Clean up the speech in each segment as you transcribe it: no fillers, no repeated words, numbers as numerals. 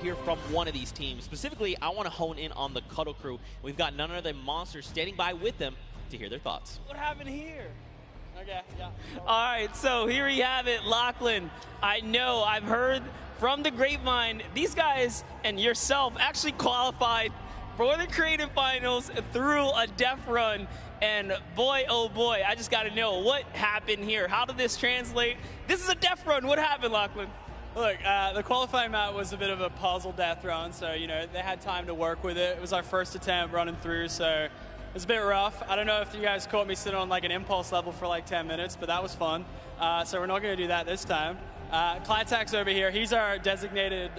Hear from one of these teams. Specifically, I want to hone in on the Cuddle crew. We've got none other than Monster standing by with them to hear their thoughts. What happened here? Okay, yeah. All right, so here we have it, Lachlan. I know, I've heard from the grapevine, these guys and yourself actually qualified for the creative finals through a death run. And boy, oh boy, I just got to know what happened here. How did this translate? This is a death run. What happened, Lachlan? Look, the qualifying map was a bit of a puzzle death run, so, you know, they had time to work with it. It was our first attempt running through, so it was a bit rough. I don't know if you guys caught me sitting on like an impulse level for like 10 minutes, but that was fun. So we're not going to do that this time. Clytak's over here. He's our designated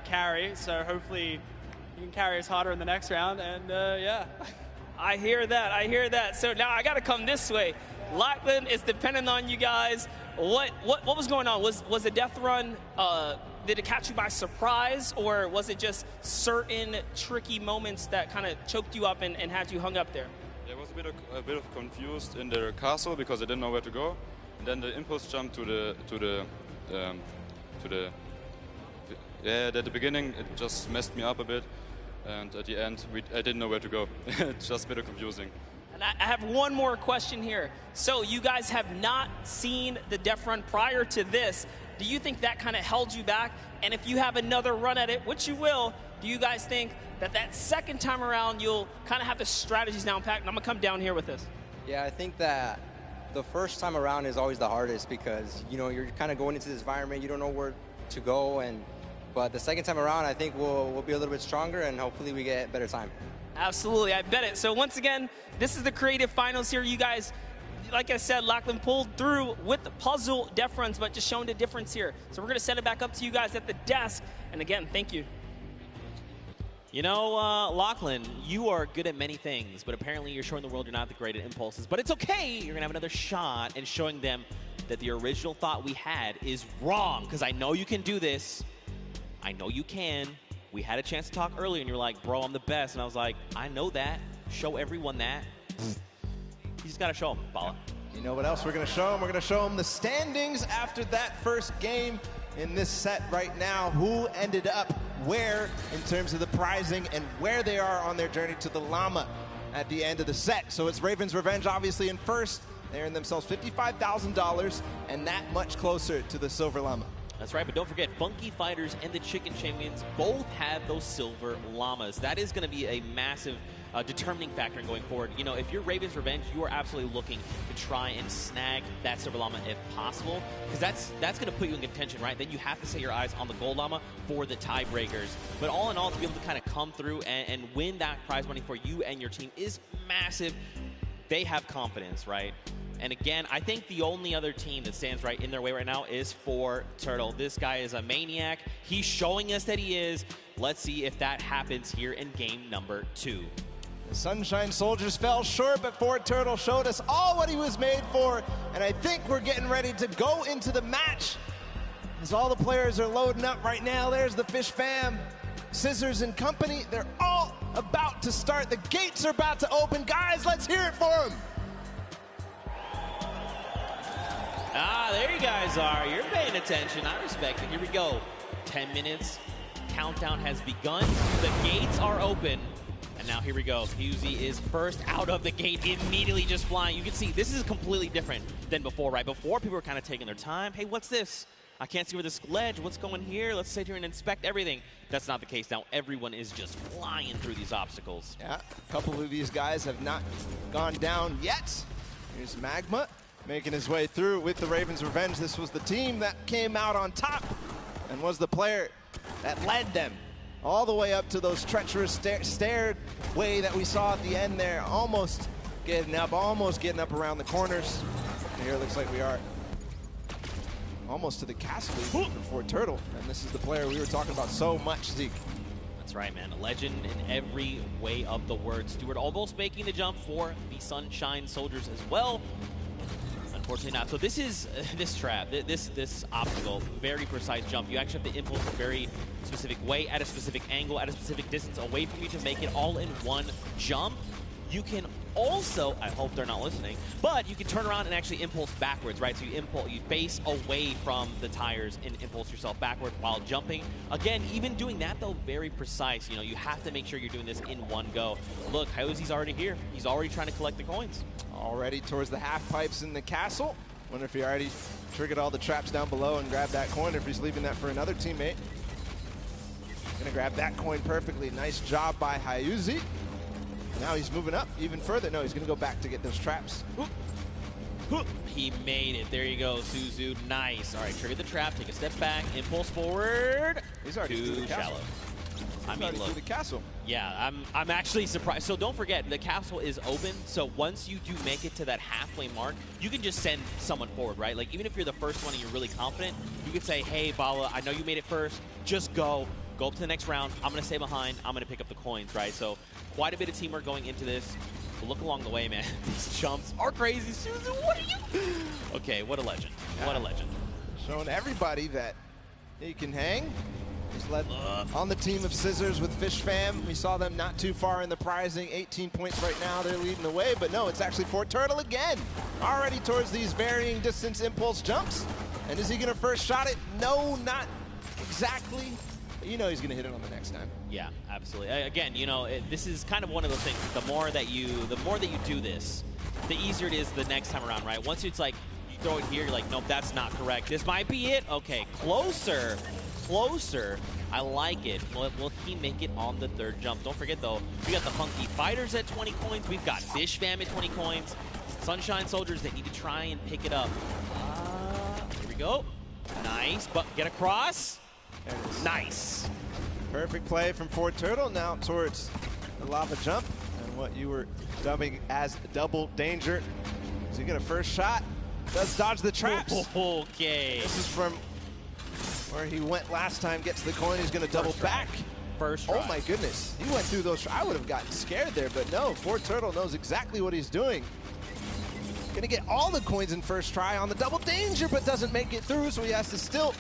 carry, so hopefully he can carry us harder in the next round, and yeah. I hear that, I hear that. So now I got to come this way. Lachlan is dependent on you guys. What was going on? Was the death run, did it catch you by surprise, or was it just certain tricky moments that kind of choked you up and had you hung up there? Yeah, I was a bit of confused in the castle because I didn't know where to go, and then the impulse jump at the beginning it just messed me up a bit, and at the end I didn't know where to go. It's just a bit confusing. And I have one more question here. So you guys have not seen the death run prior to this. Do you think that kind of held you back? And if you have another run at it, which you will, do you guys think that second time around you'll kind of have the strategies down packed? And I'm going to come down here with this. Yeah, I think that the first time around is always the hardest because, you know, you're kind of going into this environment, you don't know where to go. But the second time around, I think we'll be a little bit stronger and hopefully we get better time. Absolutely, I bet it. So once again, this is the creative finals here. You guys, like I said, Lachlan pulled through with the puzzle death runs, but just showing the difference here. So we're going to send it back up to you guys at the desk. And again, thank you. You know, Lachlan, you are good at many things, but apparently you're showing the world you're not the great at impulses. But it's okay. You're going to have another shot and showing them that the original thought we had is wrong, because I know you can do this. I know you can. We had a chance to talk earlier, and you're like, bro, I'm the best. And I was like, I know that. Show everyone that. You just got to show them, Bala. You know what else we're going to show them? We're going to show them the standings after that first game in this set right now. Who ended up where in terms of the prizing and where they are on their journey to the llama at the end of the set. So it's Raven's Revenge, obviously, in first. They earned themselves $55,000 and that much closer to the silver llama. That's right, but don't forget, Funky Fighters and the Chicken Champions both have those silver llamas. That is going to be a massive determining factor in going forward. You know, if you're Raven's Revenge, you are absolutely looking to try and snag that silver llama if possible, because that's going to put you in contention, right? Then you have to set your eyes on the gold llama for the tiebreakers. But all in all, to be able to kind of come through and win that prize money for you and your team is massive. They have confidence, right? And again, I think the only other team that stands right in their way right now is for Turtle. This guy is a maniac. He's showing us that he is. Let's see if that happens here in game number 2. The Sunshine Soldiers fell short, but Ford Turtle showed us all what he was made for. And I think we're getting ready to go into the match. As all the players are loading up right now, there's the Fish Fam, Scissors and company. They're all about to start. The gates are about to open. Guys, let's hear it for them. Ah, there you guys are. You're paying attention. I respect it. Here we go. 10 minutes. Countdown has begun. The gates are open. And now here we go. Fusey is first out of the gate, immediately just flying. You can see this is completely different than before, right? Before, people were kind of taking their time. Hey, what's this? I can't see where this ledge. What's going here? Let's sit here and inspect everything. That's not the case now. Everyone is just flying through these obstacles. Yeah, a couple of these guys have not gone down yet. Here's Magma making his way through with the Ravens Revenge. This was the team that came out on top and was the player that led them all the way up to those treacherous stairway that we saw at the end there. Almost getting up around the corners. And here it looks like we are almost to the castle for Turtle. And this is the player we were talking about so much, Zeke. That's right, man. A legend in every way of the word. Stewart almost making the jump for the Sunshine Soldiers as well. Unfortunately not. So this is this trap, this obstacle, very precise jump. You actually have to impulse a very specific way, at a specific angle, at a specific distance away from you to make it all in one jump. You can also, I hope they're not listening, but you can turn around and actually impulse backwards, right? So you face away from the tires and impulse yourself backward while jumping. Again, even doing that though, very precise. You know, you have to make sure you're doing this in one go. Look, Hyozi's already here. He's already trying to collect the coins. Already towards the half pipes in the castle. Wonder if he already triggered all the traps down below and grabbed that coin, or if he's leaving that for another teammate. Gonna grab that coin perfectly. Nice job by Hyozi. Now he's moving up even further. No, he's gonna go back to get those traps. He made it. There you go, Suzu. Nice. All right, trigger the trap. Take a step back. Impulse forward. He's already too shallow. I mean, look. Through the castle. Yeah, I'm actually surprised. So don't forget, the castle is open. So once you do make it to that halfway mark, you can just send someone forward, right? Like even if you're the first one and you're really confident, you can say, "Hey, Bala, I know you made it first. Just go up to the next round. I'm gonna stay behind. I'm gonna pick up the coins," right? So quite a bit of teamwork going into this. But look along the way, man. These jumps are crazy. Suzu, what are you? Okay, what a legend. What a legend. Showing everybody that he can hang. He's led on the team of Scissors with Fish Fam. We saw them not too far in the prizing. 18 points right now. They're leading the way, but no, it's actually ForTurtle again. Already towards these varying distance impulse jumps. And is he gonna first shot it? No, not exactly. But you know he's gonna hit it on the next time. Yeah, absolutely. Again, you know, this is kind of one of those things. The more that you do this, the easier it is the next time around, right? Once it's like, you throw it here, you're like, nope, that's not correct. This might be it. Okay, closer. Closer. I like it. Will he make it on the third jump? Don't forget, though, we got the Funky Fighters at 20 coins. We've got Fish Fam at 20 coins. Sunshine Soldiers, they need to try and pick it up. Here we go. Nice. But get across. Nice. Perfect play from ForTurtle. Now towards the lava jump and what you were dubbing as double danger. Is he going to first shot? Does dodge the traps. Okay. This is from where he went last time, gets the coin, he's gonna double back. First try. Oh my goodness, he went through those. I would have gotten scared there, but no, ForTurtle knows exactly what he's doing. Gonna get all the coins in first try on the double danger, but doesn't make it through, so he has to still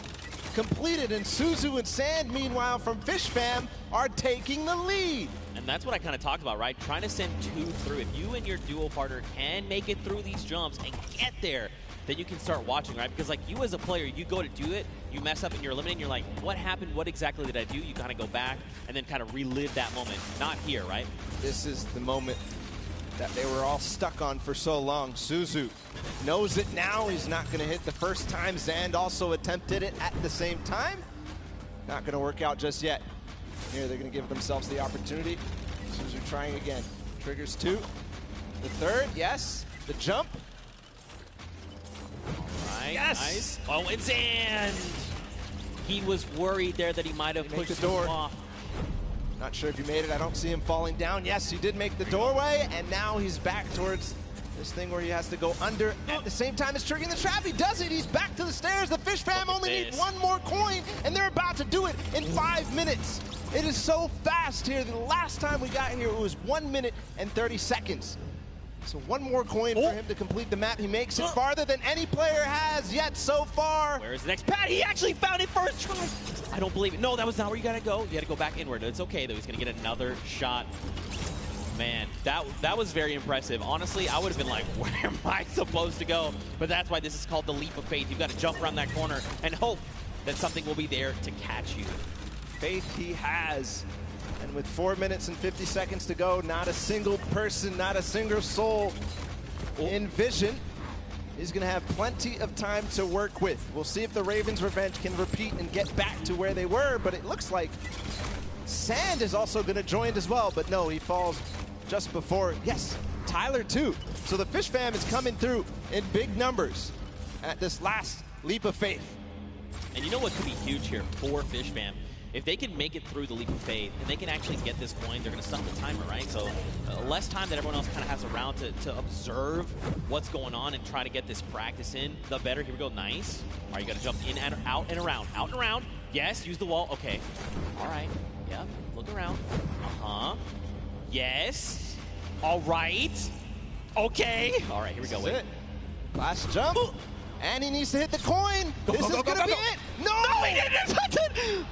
complete it. And Suzu and Sand, meanwhile, from Fish Fam, are taking the lead. And that's what I kind of talked about, right? Trying to send two through. If you and your duo partner can make it through these jumps and get there, then you can start watching, right? Because like you as a player, you go to do it, you mess up and you're eliminated, you're like, what happened? What exactly did I do? You kind of go back and then kind of relive that moment. Not here, right? This is the moment that they were all stuck on for so long. Suzu knows it now. He's not going to hit the first time. Zand also attempted it at the same time. Not going to work out just yet. Here, they're going to give themselves the opportunity. Suzu trying again. Triggers two. The third, yes. The jump. Right, yes. Nice. Oh, and Zand. He was worried there that he might have pushed the door off. Not sure if he made it. I don't see him falling down. Yes, he did make the doorway, and now he's back towards this thing where he has to go under at the same time as triggering the trap. He does it. He's back to the stairs. The Fish Fam only need one more coin, and they're about to do it in 5 minutes. It is so fast here. The last time we got here, it was 1 minute and 30 seconds. So one more coin for him to complete the map. He makes it farther than any player has yet so far. Where's the next pad? He actually found it first try. I don't believe it. No, that was not where you gotta go. You gotta go back inward. It's okay though. He's gonna get another shot. Man, that was very impressive. Honestly, I would have been like, where am I supposed to go? But that's why this is called the leap of faith. You've got to jump around that corner and hope that something will be there to catch you. Faith he has. And with 4 minutes and 50 seconds to go, not a single person, not a single soul in vision. He's going to have plenty of time to work with. We'll see if the Ravens' revenge can repeat and get back to where they were, but it looks like Sand is also going to join as well, but no, he falls just before. Yes, Tyler too. So the Fish Fam is coming through in big numbers at this last leap of faith. And you know what could be huge here for Fish Fam? If they can make it through the leap of faith and they can actually get this coin, they're going to stop the timer, right? So less time that everyone else kind of has around to observe what's going on and try to get this practice in, the better. Here we go. Nice. All right, you got to jump in and out and around. Out and around. Yes, use the wall. Okay. All right. Yeah, look around. Uh-huh. Yes. All right. Okay. All right, here we go. Wait. Last jump. Ooh. And he needs to hit the coin. This is going to be it. No, he didn't touch it.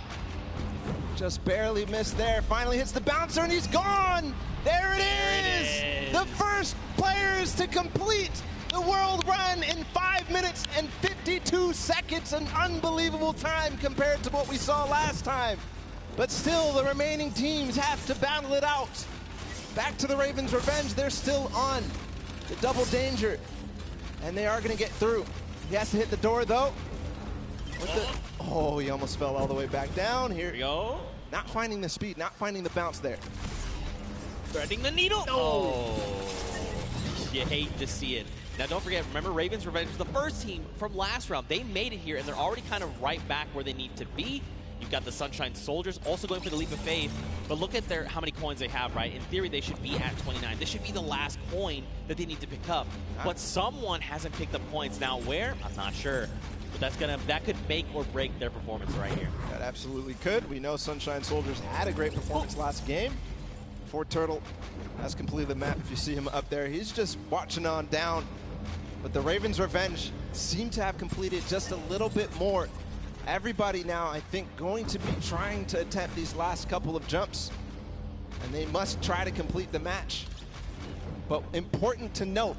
Just barely missed there. Finally hits the bouncer and he's gone. There it is. The first players to complete the world run in 5 minutes and 52 seconds. An unbelievable time compared to what we saw last time. But still, the remaining teams have to battle it out. Back to the Ravens' revenge. They're still on the double danger. And they are going to get through. He has to hit the door, though. Oh, he almost fell all the way back down. Here we go. Not finding the speed, not finding the bounce there. Threading the needle. Oh. You hate to see it. Now, don't forget, remember, Ravens Revenge was the first team from last round. They made it here, and they're already kind of right back where they need to be. You've got the Sunshine Soldiers also going for the Leap of Faith. But look at how many coins they have, right? In theory, they should be at 29. This should be the last coin that they need to pick up. But someone hasn't picked up coins. Now, where? I'm not sure. But that could make or break their performance right here. That absolutely could. We know Sunshine Soldiers had a great performance last game. Ford Turtle has completed the map. If you see him up there, he's just watching on down. But the Ravens' Revenge seem to have completed just a little bit more. Everybody now, I think, going to be trying to attempt these last couple of jumps. And they must try to complete the match. But important to note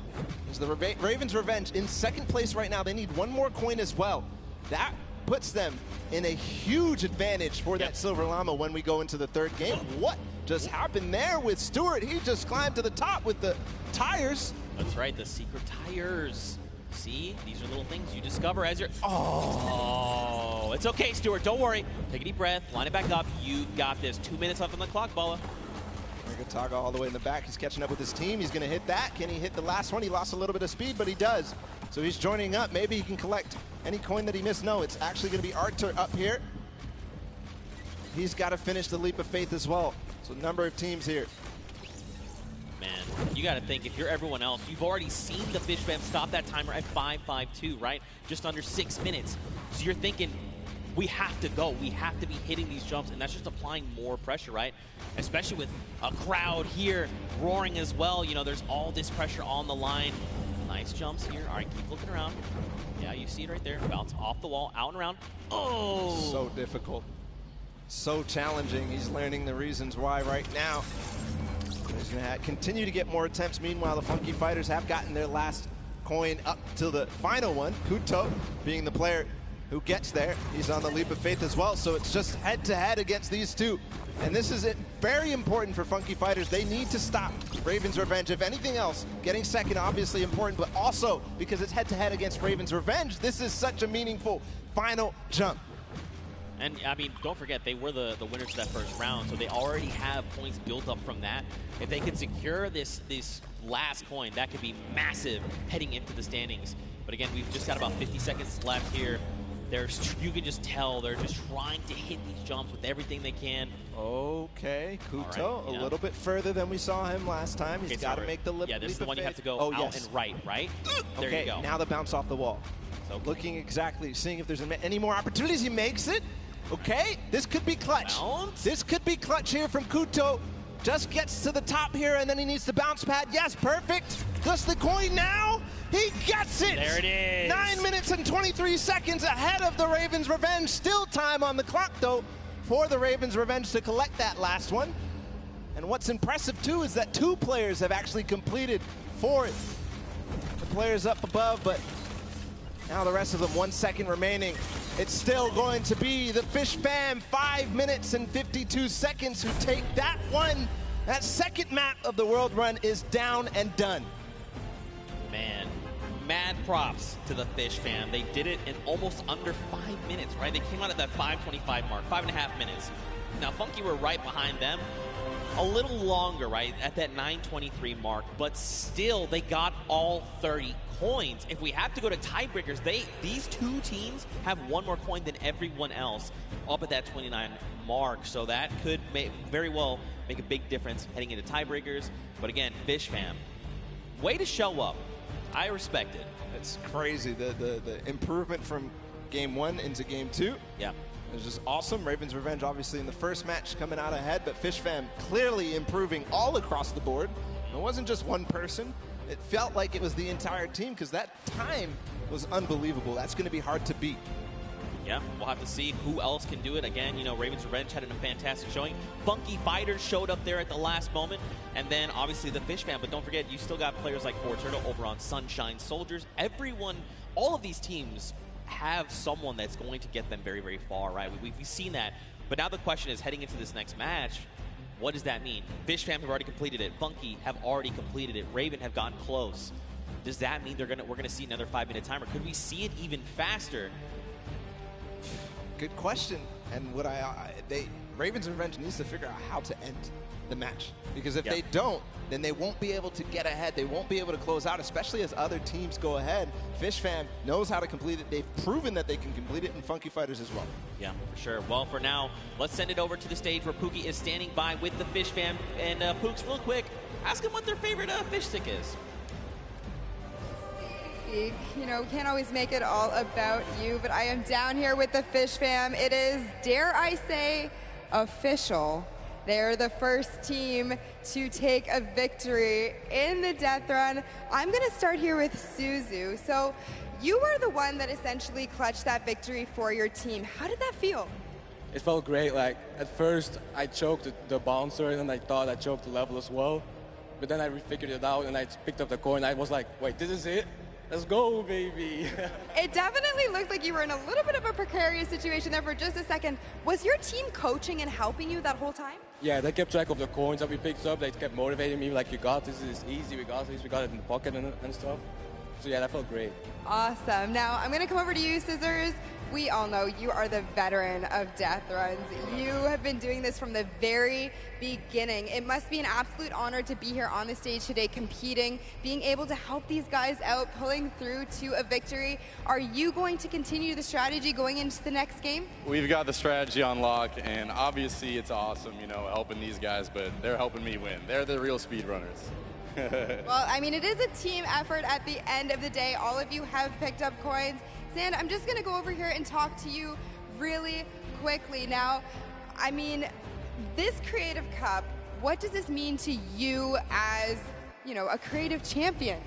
is the Ravens' Revenge in second place right now. They need one more coin as well. That puts them in a huge advantage for that Silver Llama when we go into the third game. What just happened there with Stewart? He just climbed to the top with the tires. That's right, the secret tires. See, these are little things you discover as you're... Oh, it's okay, Stewart, don't worry. Take a deep breath, line it back up. You got this. 2 minutes left on the clock, Bala. Taga all the way in the back. He's catching up with his team. He's going to hit that. Can he hit the last one? He lost a little bit of speed, but he does. So he's joining up. Maybe he can collect any coin that he missed. No, it's actually going to be Arthur up here. He's got to finish the Leap of Faith as well. So a number of teams here. Man, you got to think, if you're everyone else, you've already seen the Fish Fam stop that timer at 5:52, right? Just under 6 minutes. So you're thinking, we have to go. We have to be hitting these jumps, and that's just applying more pressure, right? Especially with a crowd here roaring as well. You know, there's all this pressure on the line. Nice jumps here. All right, keep looking around. Yeah, you see it right there. Bounce off the wall, out and around. Oh! So difficult. So challenging. He's learning the reasons why right now. He's going to continue to get more attempts. Meanwhile, the Funky Fighters have gotten their last coin up to the final one. Kuto being the player who gets there. He's on the Leap of Faith as well, so it's just head-to-head against these two. And this is very important for Funky Fighters. They need to stop Ravens Revenge. If anything else, getting second obviously important, but also because it's head-to-head against Ravens Revenge, this is such a meaningful final jump. And, I mean, don't forget, they were the winners of that first round, so they already have points built up from that. If they can secure this last coin, that could be massive heading into the standings. But again, we've just got about 50 seconds left here. You can just tell they're just trying to hit these jumps with everything they can. Okay, Kuto, a little bit further than we saw him last time. He's got to make the leap of faith. Yeah, this is the one you have to go out and right? There you go. Now the bounce off the wall. Okay. Looking exactly, seeing if there's any more opportunities. He makes it. Okay, this could be clutch. Bounce. This could be clutch here from Kuto. Just gets to the top here, and then he needs the bounce pad. Yes, perfect. Just the coin now. He gets it. There it is. 9 minutes and 23 seconds ahead of the Ravens Revenge. Still time on the clock, though, for the Ravens Revenge to collect that last one. And what's impressive, too, is that 2 players have actually completed 4. The players up above, but now the rest of them, 1 second remaining. It's still going to be the Fish Fam, 5 minutes and 52 seconds, who take that one. That second map of the World Run is down and done. Man, mad props to the Fish Fam. They did it in almost under 5 minutes, right? They came out at that 5:25 mark, 5.5 minutes. Now, Funky were right behind them. A little longer, right, at that 9:23 mark, but still, they got all 30 coins. If we have to go to tiebreakers, these 2 teams have 1 more coin than everyone else up at that 29 mark. So that could very well make a big difference heading into tiebreakers. But again, Fish Fam, way to show up. I respect it. It's crazy, the improvement from game 1 into game 2. Yeah. It was just awesome. Ravens Revenge obviously in the first match coming out ahead, but Fish Fam clearly improving all across the board. It wasn't just one person. It felt like it was the entire team because that time was unbelievable. That's going to be hard to beat. Yeah, we'll have to see who else can do it. Again, you know, Ravens Revenge had a fantastic showing. Funky Fighters showed up there at the last moment. And then, obviously, the Fish Fam. But don't forget, you still got players like Four Turtle over on Sunshine Soldiers. Everyone, all of these teams have someone that's going to get them very, very far, right? We've seen that. But now the question is, heading into this next match, what does that mean? Fish Fam have already completed it. Funky have already completed it. Raven have gotten close. Does that mean we're gonna see another 5-minute timer? Could we see it even faster? Good question. And what Ravens Revenge needs to figure out how to end the match. Because if they don't, then they won't be able to get ahead. They won't be able to close out, especially as other teams go ahead. Fish Fam knows how to complete it. They've proven that they can complete it, and Funky Fighters as well. Yeah, for sure. Well, for now, let's send it over to the stage where Pookie is standing by with the Fish Fam. And Pooks, real quick, ask him what their favorite fish stick is. You know, we can't always make it all about you, but I am down here with the Fish Fam. It is, dare I say, official. They're the first team to take a victory in the death run. I'm going to start here with Suzu. So you were the one that essentially clutched that victory for your team. How did that feel? It felt great. Like, at first, I choked the bouncer, and I thought I choked the level as well. But then I figured it out, and I picked up the coin. I was like, wait, this is it? Let's go, baby. It definitely looked like you were in a little bit of a precarious situation there for just a second. Was your team coaching and helping you that whole time? Yeah, they kept track of the coins that we picked up. They kept motivating me, like, you got this, this is easy, we got this, we got it in the pocket and stuff. So yeah, that felt great. Awesome. Now, I'm going to come over to you, Scissors. We all know you are the veteran of death runs. You have been doing this from the very beginning. It must be an absolute honor to be here on the stage today competing, being able to help these guys out, pulling through to a victory. Are you going to continue the strategy going into the next game? We've got the strategy on lock, and obviously it's awesome, you know, helping these guys, but they're helping me win. They're the real speedrunners. Well, I mean, it is a team effort at the end of the day. All of you have picked up coins. Sand, I'm just going to go over here and talk to you really quickly. Now, I mean, this Creative Cup, what does this mean to you as, you know, a creative champion?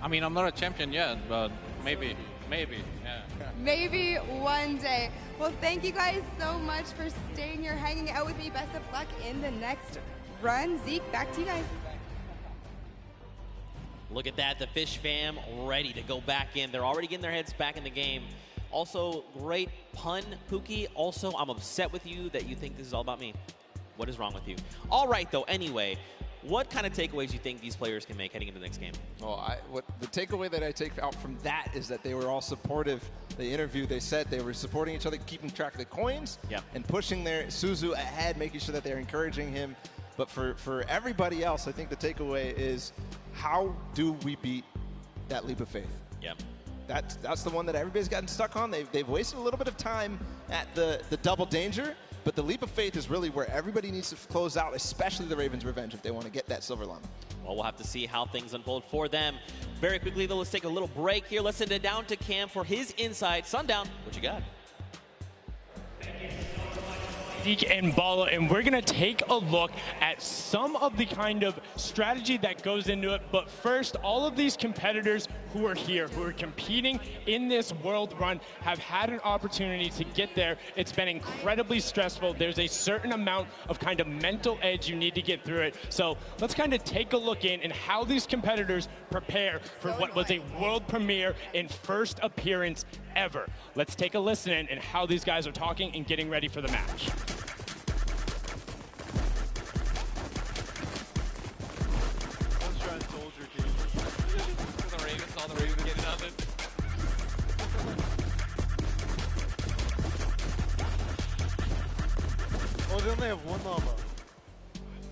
I mean, I'm not a champion yet, but maybe, yeah. Maybe one day. Well, thank you guys so much for staying here, hanging out with me. Best of luck in the next run. Zeke, back to you guys. Look at that, the Fish Fam ready to go back in. They're already getting their heads back in the game. Also, great pun, Pookie. Also, I'm upset with you that you think this is all about me. What is wrong with you? All right, though, anyway, what kind of takeaways do you think these players can make heading into the next game? Well, the takeaway that I take out from that is that they were all supportive. The interview, they said they were supporting each other, keeping track of the coins, and pushing their Suzu ahead, making sure that they're encouraging him. But for everybody else, I think the takeaway is, how do we beat that leap of faith? Yeah. That's the one that everybody's gotten stuck on. They've wasted a little bit of time at the double danger, but the leap of faith is really where everybody needs to close out, especially the Ravens Revenge, if they want to get that silver llama. Well, we'll have to see how things unfold for them. Very quickly, though, let's take a little break here. Let's send it down to Cam for his insight. Sundown, what you got? And Bala, and we're going to take a look at some of the kind of strategy that goes into it. But first, all of these competitors who are here, who are competing in this world run, have had an opportunity to get there. It's been incredibly stressful. There's a certain amount of kind of mental edge you need to get through it. So let's kind of take a look in and how these competitors prepare for what was a world premiere and first appearance ever. Let's take a listen in and how these guys are talking and getting ready for the match. Oh, they only have one llama.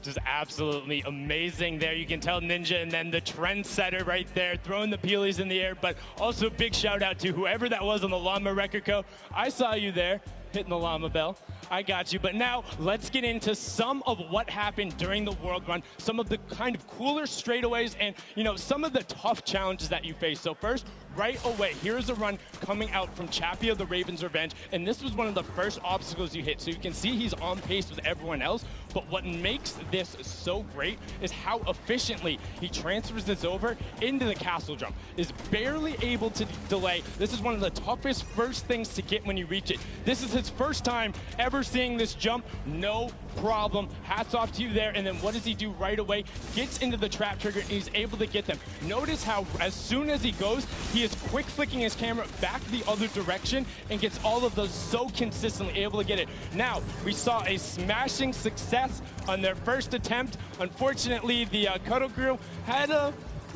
Just absolutely amazing there. You can tell Ninja and then the trendsetter right there throwing the peelies in the air, but also big shout out to whoever that was on the Llama Record Co. I saw you there hitting the llama bell. I got you. But now let's get into some of what happened during the World Run, some of the kind of cooler straightaways and, you know, some of the tough challenges that you face. So first, right away, here's a run coming out from Chappie of the Ravens Revenge, and this was one of the first obstacles you hit. So you can see he's on pace with everyone else, but what makes this so great is how efficiently he transfers this over into the castle jump. Is barely able to delay. This is one of the toughest first things to get when you reach it. This is his first time ever seeing this jump. No problem. Hats off to you there. And then what does he do right away? Gets into the trap trigger and he's able to get them. Notice how as soon as he goes, he is quick flicking his camera back the other direction and gets all of those so consistently able to get it. Now, we saw a smashing success on their first attempt. Unfortunately, the Cuddle Crew had a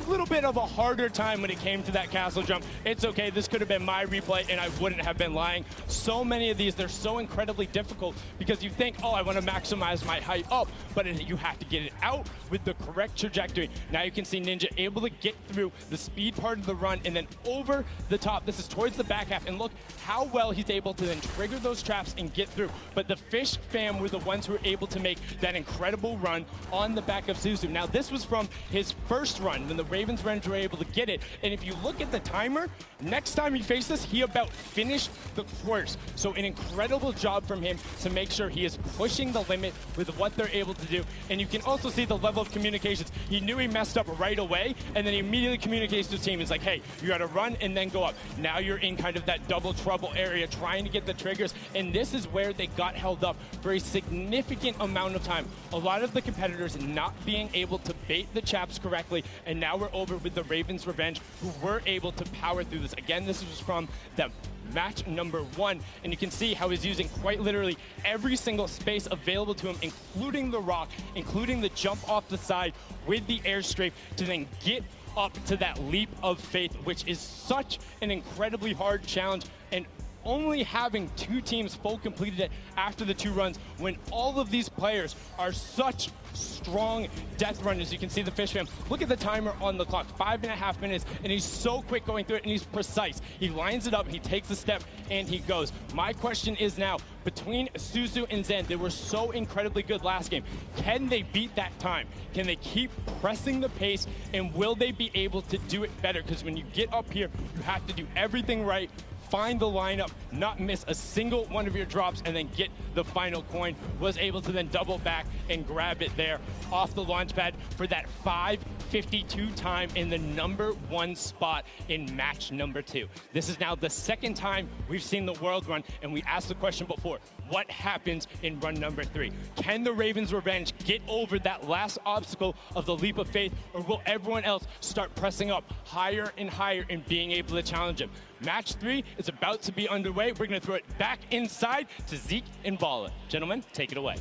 little bit of a harder time when it came to that castle jump. It's okay, this could have been my replay and I wouldn't have been lying. So many of these, they're so incredibly difficult because you think, oh, I want to maximize my height up, but you have to get it out with the correct trajectory. Now you can see Ninja able to get through the speed part of the run and then over the top. This is towards the back half, and look how well he's able to then trigger those traps and get through. But the Fish fam were the ones who were able to make that incredible run on the back of Suzu. Now this was from his first run when the Ravens Revenge were able to get it, and if you look at the timer, next time he faced this, he about finished the course. So an incredible job from him to make sure he is pushing the limit with what they're able to do. And you can also see the level of communications. He knew he messed up right away, and then he immediately communicates to his team. It's like, hey, you got to run and then go up. Now you're in kind of that double trouble area trying to get the triggers, and this is where they got held up for a significant amount of time. A lot of the competitors not being able to bait the chaps correctly, and now we're over with the Ravens Revenge, who were able to power through this. Again, this was from the match number 1, and you can see how he's using quite literally every single space available to him, including the rock, including the jump off the side with the airstrafe to then get up to that leap of faith, which is such an incredibly hard challenge. And only having 2 teams full completed it after the 2 runs when all of these players are such strong death runners. You can see the Fish fam. Look at the timer on the clock, 5.5 minutes, and he's so quick going through it, and he's precise. He lines it up, he takes a step, and he goes. My question is now, between Suzu and Zen, they were so incredibly good last game. Can they beat that time? Can they keep pressing the pace, and will they be able to do it better? Because when you get up here, you have to do everything right, find the lineup, not miss a single one of your drops, and then get the final coin. Was able to then double back and grab it there off the launch pad for that 5:52 time in the #1 spot in match number 2. This is now the second time we've seen the World Run, and we asked the question before, what happens in run number 3? Can the Ravens Revenge get over that last obstacle of the leap of faith, or will everyone else start pressing up higher and higher and being able to challenge him? Match 3 is about to be underway. We're going to throw it back inside to Zeke and Bala. Gentlemen, take it away.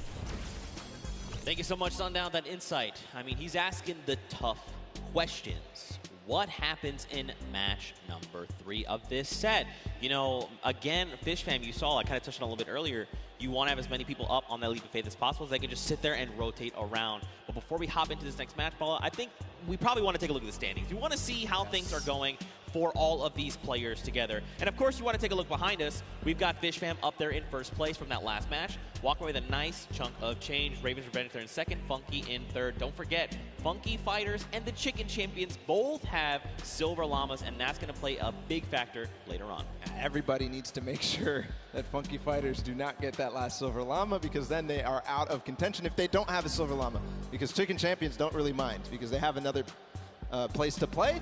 Thank you so much, Sundown, that insight. I mean, he's asking the tough questions. What happens in match number 3 of this set? You know, again, Fish fam, you saw, I kind of touched on a little bit earlier, you want to have as many people up on that leap of faith as possible so they can just sit there and rotate around. But before we hop into this next match, Bala, I think we probably want to take a look at the standings. We want to see how things are going for all of these players together. And of course, you want to take a look behind us. We've got Fish fam up there in first place from that last match, walking away with a nice chunk of change. Ravens Revenge there in second, Funky in third. Don't forget, Funky Fighters and the Chicken Champions both have silver llamas, and that's going to play a big factor later on. Everybody needs to make sure that Funky Fighters do not get that last silver llama, because then they are out of contention if they don't have a silver llama, because Chicken Champions don't really mind because they have another place to play.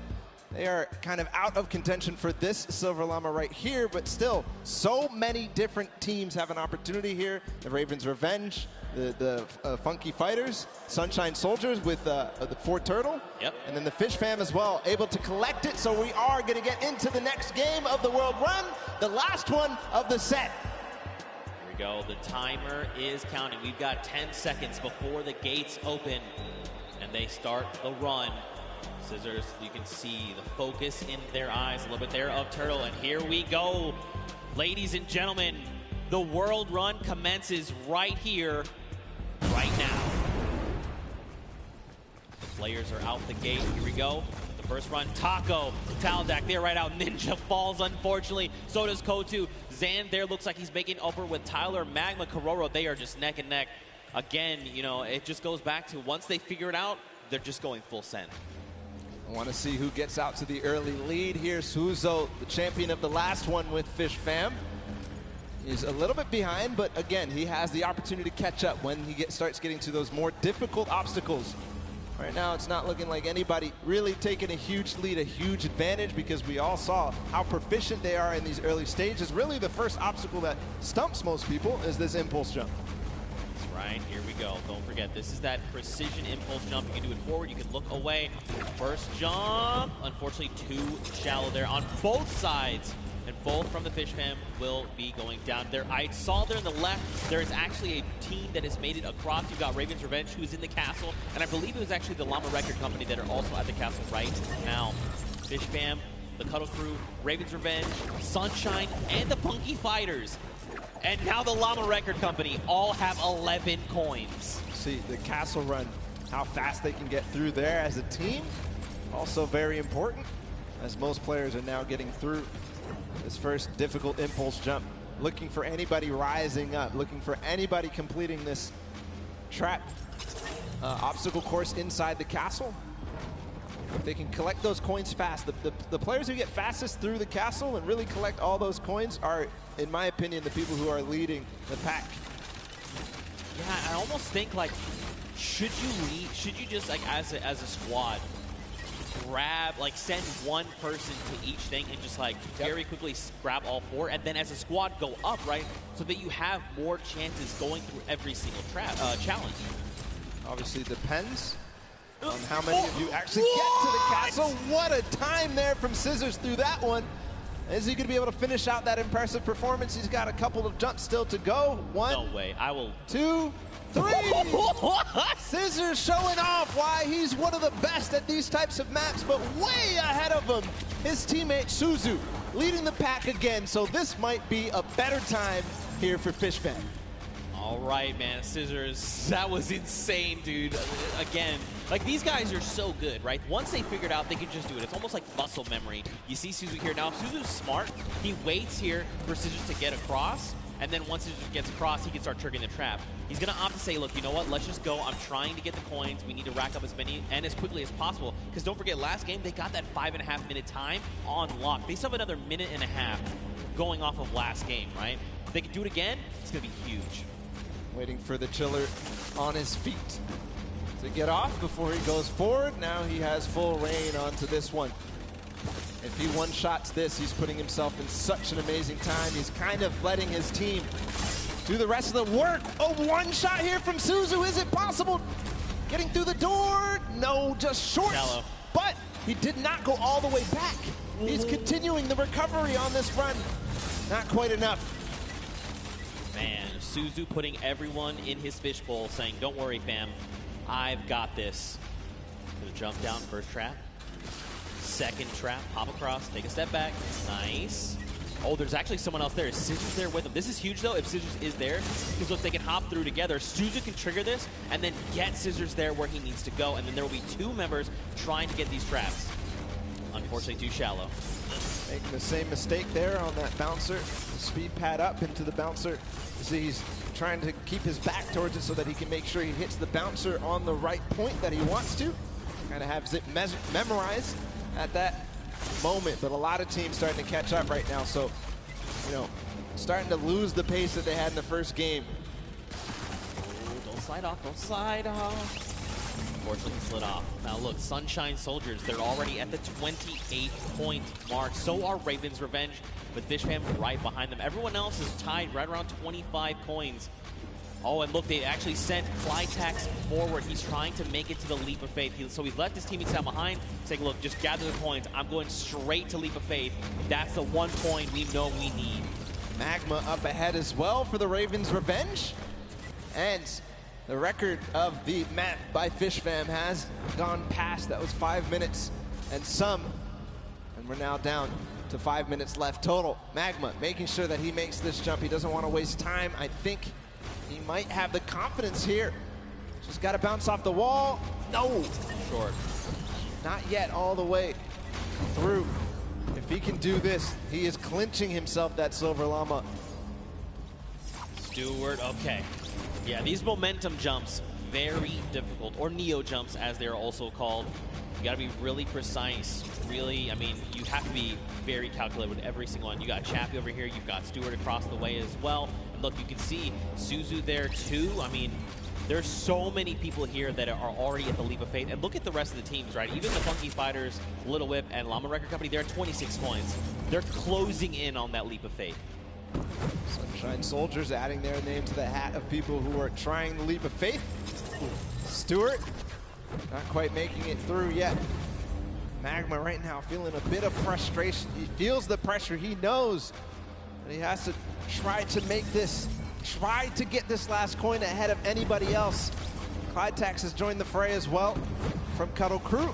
They are kind of out of contention for this silver llama right here, but still, so many different teams have an opportunity here. The Ravens Revenge, the Funky Fighters, Sunshine Soldiers with the Fort Turtle, and then the Fish fam as well, able to collect it. So we are going to get into the next game of the World Run, the last one of the set. Here we go. The timer is counting. We've got 10 seconds before the gates open, and they start the run. Scissors, you can see the focus in their eyes a little bit there of Turtle, and here we go. Ladies and gentlemen, the World Run commences right here, right now. The players are out the gate. Here we go. the first run. Taco, Taldak, they're right out. Ninja falls, unfortunately. So does Kotu. Zan there looks like he's making over with Tyler. Magma, Kororo, they are just neck and neck. Again, you know, it just goes back to once they figure it out, they're just going full send. I want to see who gets out to the early lead here. Suzo, the champion of the last one with Fish Fam. He's a little bit behind, but again, he has the opportunity to catch up when he starts getting to those more difficult obstacles. Right now, it's not looking like anybody really taking a huge lead, a huge advantage, because we all saw how proficient they are in these early stages. Really, the first obstacle that stumps most people is this impulse jump. Right, here we go. Don't forget, this is that precision impulse jump. You can do it forward, you can look away. First jump, unfortunately too shallow there on both sides. And both from the Fish Fam will be going down there. I saw there on the left, there is actually a team that has made it across. You've got Raven's Revenge, who is in the castle. And I believe it was actually the Llama Record Company that are also at the castle right now. Fish Fam, the Cuddle Crew, Raven's Revenge, Sunshine, and the Punky Fighters. And now the Llama Record Company all have 11 coins. See the castle run, how fast they can get through there as a team. Also very important, as most players are now getting through this first difficult impulse jump. Looking for anybody rising up, looking for anybody completing this trap obstacle course inside the castle. If they can collect those coins fast, the players who get fastest through the castle and really collect all those coins are, in my opinion, the people who are leading the pack. Yeah, I almost think like, should you just like as a squad grab, like send one person to each thing and just like very quickly grab all four, and then as a squad go up, right? So that you have more chances going through every single challenge. Obviously depends on how many of you actually get to the castle. What a time there from Scissors through that one. Is he going to be able to finish out that impressive performance? He's got a couple of jumps still to go. One. No way. I will. 2, 3. Scissors showing off why he's one of the best at these types of maps, but way ahead of him, his teammate Suzu leading the pack again. So this might be a better time here for Fish Fam. All right, man, Scissors, that was insane, dude. Again, like these guys are so good, right? Once they figured out, they can just do it. It's almost like muscle memory. You see Suzu here. Now, if Suzu's smart, he waits here for Scissors to get across, and then once Scissors gets across, he can start triggering the trap. He's gonna opt to say, look, you know what? Let's just go. I'm trying to get the coins. We need to rack up as many and as quickly as possible. Because don't forget, last game, they got that 5.5-minute time on lock. They still have another 1.5 minutes going off of last game, right? If they can do it again, it's gonna be huge. Waiting for the chiller on his feet to get off before he goes forward. Now he has full reign onto this one. If he one-shots this, he's putting himself in such an amazing time. He's kind of letting his team do the rest of the work. Oh, one shot here from Suzu. Is it possible? Getting through the door? No, just short. Shallow. But he did not go all the way back. He's continuing the recovery on this run. Not quite enough. Man, Suzu putting everyone in his fishbowl, saying, don't worry, fam, I've got this. Gonna jump down, first trap. Second trap, hop across, take a step back. Nice. Oh, there's actually someone else there. Is Scissors there with him? This is huge, though, if Scissors is there, because look, they can hop through together. Suzu can trigger this, and then get Scissors there where he needs to go, and then there will be two members trying to get these traps. Unfortunately, too shallow. Making the same mistake there on that bouncer. The speed pad up into the bouncer. You see he's trying to keep his back towards it so that he can make sure he hits the bouncer on the right point that he wants to. Kind of has it memorized at that moment, but a lot of teams starting to catch up right now. So, you know, starting to lose the pace that they had in the first game. Oh, don't slide off, don't slide off. Unfortunately, slid off. Now look, Sunshine Soldiers, they're already at the 28-point mark. So are Raven's Revenge, with Fish Fam right behind them. Everyone else is tied right around 25 coins. Oh, and look, they actually sent Flytax forward. He's trying to make it to the Leap of Faith. So he's left his teammates down behind, saying, look, just gather the coins. I'm going straight to Leap of Faith. That's the 1 point we know we need. Magma up ahead as well for the Raven's Revenge. And the record of the map by Fish Fam has gone past. That was 5 minutes and some. And we're now down to 5 minutes left total. Magma making sure that he makes this jump. He doesn't want to waste time. I think he might have the confidence here. Just got to bounce off the wall. No. Short. not yet all the way through. If he can do this, he is clinching himself that Silver Llama. Stewart, okay. Yeah, these momentum jumps, very difficult, or neo jumps as they're also called. You gotta be really precise, really, I mean, you have to be very calculated with every single one. You got Chappie over here, you've got Stewart across the way as well. And look, you can see Suzu there too. I mean, there's so many people here that are already at the leap of faith. And look at the rest of the teams, right? Even the Funky Fighters, Little Whip, and Llama Record Company, they're at 26 coins. They're closing in on that leap of faith. Sunshine Soldiers adding their name to the hat of people who are trying the leap of faith. Stewart, not quite making it through yet. Magma right now feeling a bit of frustration. He feels the pressure. He knows that he has to try to make this, try to get this last coin ahead of anybody else. Clytax has joined the fray as well from Cuddle Crew.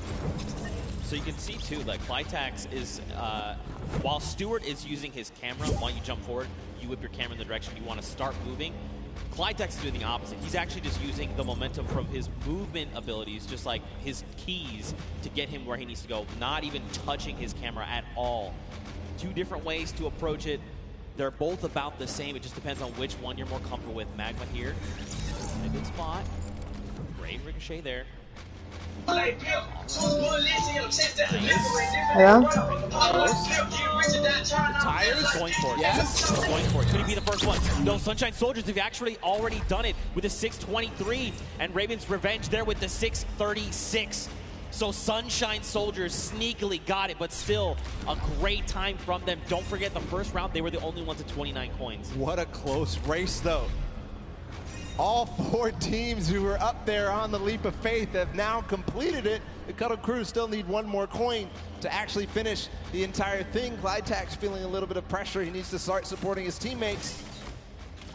So you can see too, like Clytax is, while Stewart is using his camera, while you jump forward, you whip your camera in the direction you want to start moving. Clytax is doing the opposite. He's actually just using the momentum from his movement abilities, just like his keys, to get him where he needs to go, not even touching his camera at all. Two different ways to approach it. They're both about the same. It just depends on which one you're more comfortable with. Magma here, in a good spot. Great ricochet there. Hello? Tires going for it. Yes. Going for it. Could he be the first one? No, Sunshine Soldiers have actually already done it with a 623, and Raven's Revenge there with the 636. So Sunshine Soldiers sneakily got it, but still a great time from them. Don't forget the first round, they were the only ones at 29 coins. What a close race, though. All four teams who were up there on the leap of faith have now completed it. The Cuddle Crew still need one more coin to actually finish the entire thing. Clytax feeling a little bit of pressure. He needs to start supporting his teammates.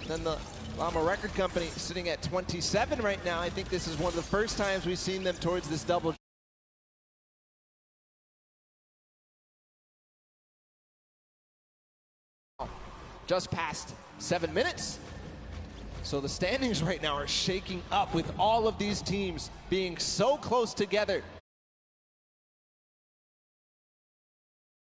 And then the Llama Record Company sitting at 27 right now. I think this is one of the first times we've seen them towards this double. Just past 7 minutes. So the standings right now are shaking up with all of these teams being so close together.